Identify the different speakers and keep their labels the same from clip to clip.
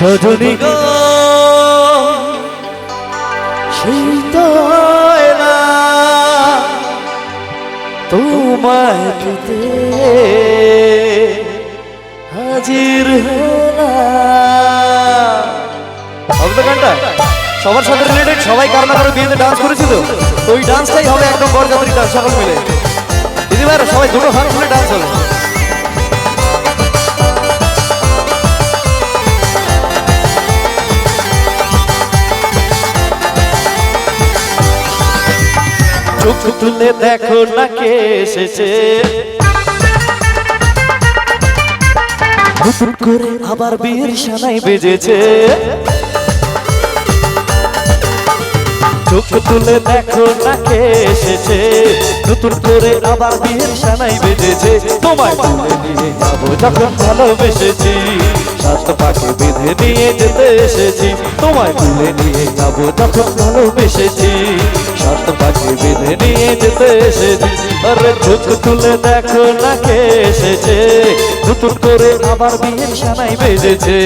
Speaker 1: সজনী গো শীত তোমায় পেতে হাজির হলাম। হবে তো গানটা সবার সাথে রিলেটেড, সবাই কারো না কারো বিয়েতে ডান্স করেছিল, তো ওই ডান্সটাই হবে একদম বরযাত্রী ডান্স। সকল মিলে দিদি ভাইরা সবাই দুটো হাত তুলে ডান্স হবে। চোখ তুলে দেখো না কে এসেছে, নতুন করে আবার বিয়ের সানাই বেজেছে। চোখ তুলে দেখো না কে এসেছে, নতুন করে আবার বিয়ের সানাই বেজেছে। তোমায় তুলে নিয়ে যাবো যখন ভালোবেসেছি, সাত পাখি বেঁধে নিয়ে যেতে এসেছি। তোমায় তুলে নিয়ে যাবো যখন ভালোবেসেছি, সাত পাখি বেঁধে নিয়ে যেতে এসেছি। আরে চোখ তুলে দেখো না কে এসেছে, নতুন করে আবার বিয়ের সানাই বেজেছে।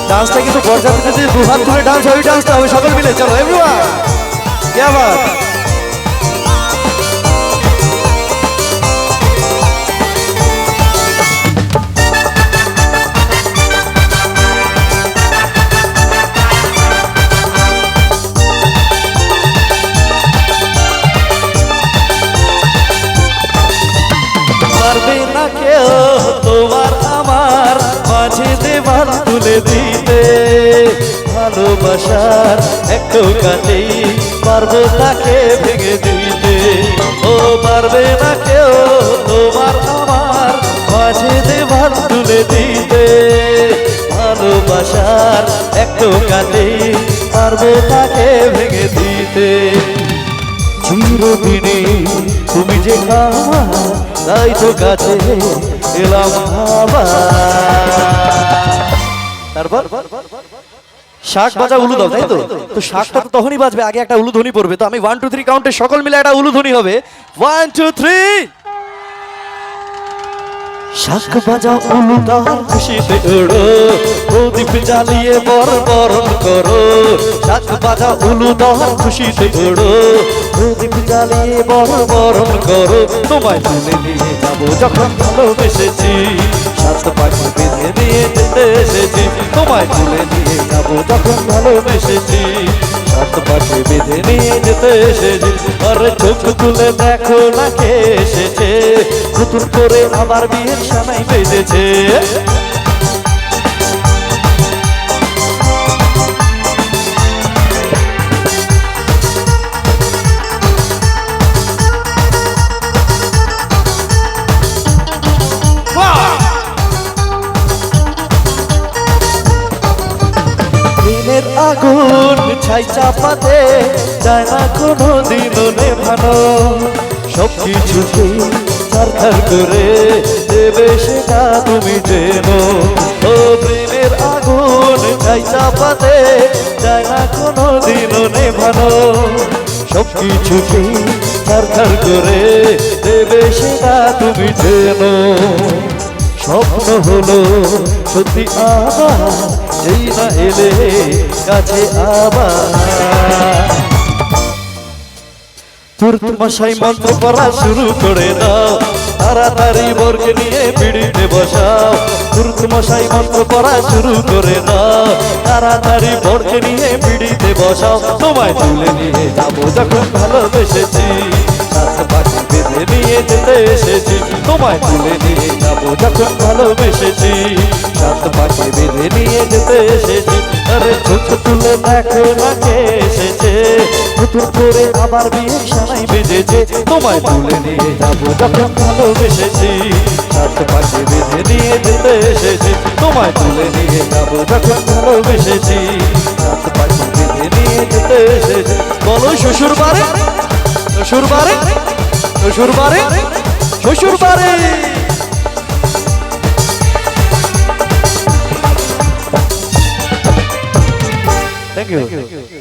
Speaker 1: ডান্সটা কিন্তু বরযাত্রীতে যে দু হাত তুলে ডান্স, ওই ডান্সটা হবে সকল মিলে। চলো এভরিওয়ান, কি বাত। পারবে না কেউ তোমার আমার মাঝে দেওয়াল তুলে দিতে, ভালোবাসার একটু কাটেই পারবো তাকে ভেঙে দিতে। ও পারবে না কেউ তোমার আমার মাঝে দেওয়াল তুলে দিতে, ভালোবাসার একটু কাটেই পারবো তাকে ভেঙে দিতে। চিরদিনে তুমি যে আমার, তাই তো কাছে এলাম আবার। তারপর শাক বাজা উলুধ্বনি, তাই তো? তো শাকটা তো তখনই বাজবে, আগে একটা উলুধ্বনি পড়বে। তো আমি 1 2 3 কাউন্টে সকল মিলে একটা উলুধ্বনি হবে। 1 2 3। শাক বাজা উলুধ্বনি খুশিতে ওড়ো, প্রদীপ জ্বালিয়ে বরণ করো। শাক বাজা উলুধ্বনি খুশিতে ওড়ো, প্রদীপ জ্বালিয়ে বরণ করো। তোমায় তুলে নিয়ে যাবো যখন ভালোবেসেছি, সাত পাখি বেঁধে নিয়ে যেতে এসেছি। তোমায় তুলে নিয়ে যাবো যখন ভালোবেসেছি, সাত পাখি বেঁধে নিয়ে যেতে এসেছি। আরে চোখ তুলে দেখো না কে এসেছে, নতুন করে আবার বিয়ের সানাই বেজেছে। প্রেমের আগুন ছাই চাপাতে যায় না কোনো দিনও নেভানো, সব কিছুকে ছারখার করে দেবে সেটা তুমি জেনো। ও প্রেমের আগুন ছাই চাপাতে যায় না কোনো দিনও নেভানো, সব কিছুকে ছারখার করে দেবে সেটা তুমি জেনো। স্বপ্ন হলো সত্যি আবার, যেই না এলে কাছে আবার। মশাই মন্ত্র পড়া শুরু করে দাও, তাড়াতাড়ি বরকে নিয়ে পিড়িতে বসাও। মশাই মন্ত্র পড়া শুরু করে দাও, তাড়াতাড়ি বরকে নিয়ে পিড়িতে বসাও। তোমায় তুলে নিয়ে যাবো যখন ভালোবেসেছি, সাত পাখি বেঁধে নিয়ে যেতে এসেছি। তোমায় তুলে নিয়ে যাবো যখন ভালোবেসেছি, সাত পাখি বেঁধে নিয়ে যেতে এসেছি। আরে চোখ তুলে দেখো না কে এসেছে, নতুন করে আবার বিয়ের সানাই বেজেছে। তোমায় তুলে নিয়ে যাবো যখন ভালোবেসেছি, সাত পাখি বেঁধে নিয়ে যেতে এসেছি। তোমায় তুলে নিয়ে যাবো যখন ভালোবেসেছি, সাত পাখি বেঁধে নিয়ে যেতে এসেছি। বলো শ্বশুর বাড়ি, শ্বশুর বাড়ি, শ্বশুর বাড়ি, শ্বশুর বাড়ি। Thank you.